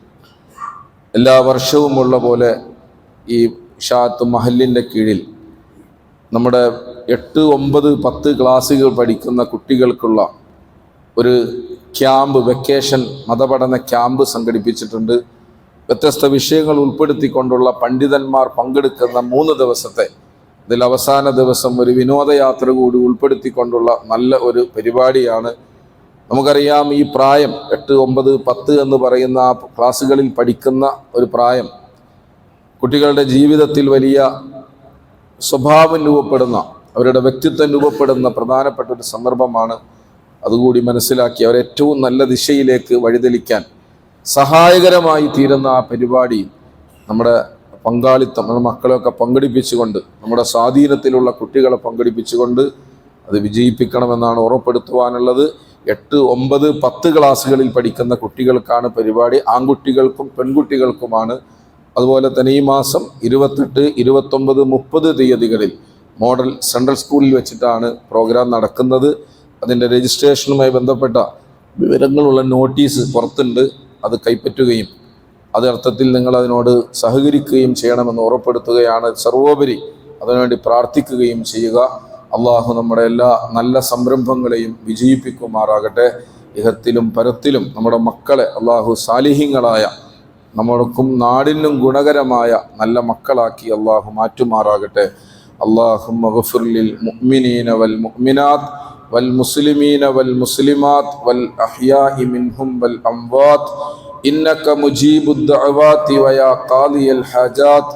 എല്ലാ വർഷവുമുള്ള പോലെ ഈ ഷാത്ത് മഹലിൻ്റെ കീഴിൽ നമ്മുടെ 8, 9, 10 ക്ലാസ്സുകൾ പഠിക്കുന്ന കുട്ടികൾക്കുള്ള ഒരു ക്യാമ്പ്, വെക്കേഷൻ മതപഠന ക്യാമ്പ് സംഘടിപ്പിച്ചിട്ടുണ്ട്. വ്യത്യസ്ത വിഷയങ്ങൾ ഉൾപ്പെടുത്തിക്കൊണ്ടുള്ള പണ്ഡിതന്മാർ പങ്കെടുക്കുന്ന 3 ദിവസത്തെ, ഇതിൽ അവസാന ദിവസം ഒരു വിനോദയാത്ര കൂടി ഉൾപ്പെടുത്തിക്കൊണ്ടുള്ള നല്ല ഒരു പരിപാടിയാണ്. നമുക്കറിയാം, ഈ പ്രായം 8, 9, 10 എന്ന് പറയുന്ന ആ ക്ലാസ്സുകളിൽ പഠിക്കുന്ന ഒരു പ്രായം കുട്ടികളുടെ ജീവിതത്തിൽ വലിയ സ്വഭാവം രൂപപ്പെടുന്ന, അവരുടെ വ്യക്തിത്വം രൂപപ്പെടുന്ന പ്രധാനപ്പെട്ട ഒരു സന്ദർഭമാണ്. അതുകൂടി മനസ്സിലാക്കി അവരേറ്റവും നല്ല ദിശയിലേക്ക് വഴിതെളിക്കാൻ സഹായകരമായി തീരുന്ന ആ പരിപാടി നമ്മുടെ പങ്കാളിത്തം, നമ്മുടെ മക്കളെയൊക്കെ പങ്കെടുപ്പിച്ചുകൊണ്ട്, നമ്മുടെ സ്വാധീനത്തിലുള്ള കുട്ടികളെ പങ്കെടുപ്പിച്ചുകൊണ്ട് അത് വിജയിപ്പിക്കണമെന്നാണ് ഉറപ്പെടുത്തുവാനുള്ളത്. 8, 9, 10 ക്ലാസ്സുകളിൽ പഠിക്കുന്ന കുട്ടികൾക്കാണ് പരിപാടി. ആൺകുട്ടികൾക്കും പെൺകുട്ടികൾക്കുമാണ്. അതുപോലെ തന്നെ ഈ മാസം 28, 29, 30 തീയതികളിൽ മോഡൽ സെൻട്രൽ സ്കൂളിൽ വെച്ചിട്ടാണ് പ്രോഗ്രാം നടക്കുന്നത്. അതിൻ്റെ രജിസ്ട്രേഷനുമായി ബന്ധപ്പെട്ട വിവരങ്ങളുള്ള നോട്ടീസ് പുറത്തുണ്ട്. അത് കൈപ്പറ്റുകയും അത് അർത്ഥത്തിൽ നിങ്ങൾ അതിനോട് സഹകരിക്കുകയും ചെയ്യണമെന്ന് ഉറപ്പെടുത്തുകയാണ്. സർവോപരി അതിനുവേണ്ടി പ്രാർത്ഥിക്കുകയും ചെയ്യുക. അള്ളാഹു നമ്മുടെ എല്ലാ നല്ല സംരംഭങ്ങളെയും വിജയിപ്പിക്കുമാറാകട്ടെ. ഇഹത്തിലും പരത്തിലും നമ്മുടെ മക്കളെ അള്ളാഹു സാലിഹ്യങ്ങളായ, നമ്മൾക്കും നാടിനും ഗുണകരമായ നല്ല മക്കളാക്കി അള്ളാഹു മാറ്റുമാറാകട്ടെ. അല്ലാഹുമ്മ ഗ്ഫിർ ലിൽ മുഅ്മിനീന വൽ മുഅ്മിനാത്ത് വൽ മുസ്ലിമീന വൽ മുസ്ലിമാത്ത് വൽ അഹ്യാഇ മിൻഹും വൽ അംവാത്ത് ഇന്നക മുജീബുദ് ദഅവാതി വയാ ഖാദിയൽ ഹാജാത്ത്.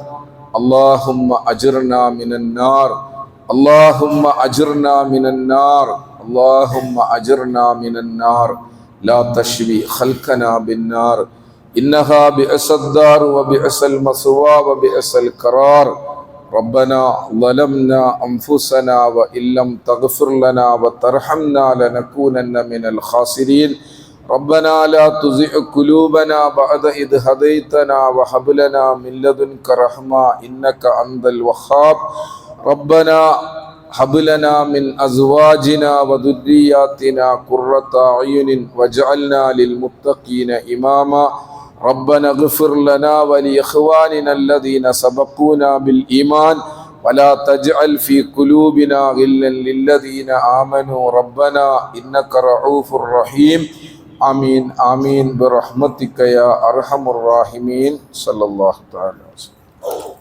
അല്ലാഹുമ്മ അജിർനാ മിനൻ നാർ, അല്ലാഹുമ്മ അജിർനാ മിനൻ നാർ, അല്ലാഹുമ്മ അജിർനാ മിനൻ നാർ. ലാ തശ്വി ഖൽഖനാ ബിന്നാർ ഇന്നഹാ ബിഅസദ് ദാർ വബിഅസൽ മസ്വാ വബിഅസൽ ഖറാർ. ربنا ظلمنا أنفسنا وإن لم تغفر لنا وترحمنا لنكونن من الخاسرين. ربنا لا تزغ قلوبنا بعد إذ هديتنا وهب لنا من لدنك رحمة إنك أنت الوهاب. ربنا هب لنا من أزواجنا وذرياتنا قرة أعين واجعلنا للمتقين إماما. ربنا اغفر لنا ولإخواننا الذين سبقونا بالإيمان ولا تجعل في قلوبنا غلا للذين آمنوا ربنا إنك رؤوف رحيم. آمين آمين برحمتك يا أرحم الراحمين. صلى الله تعالى وسلم.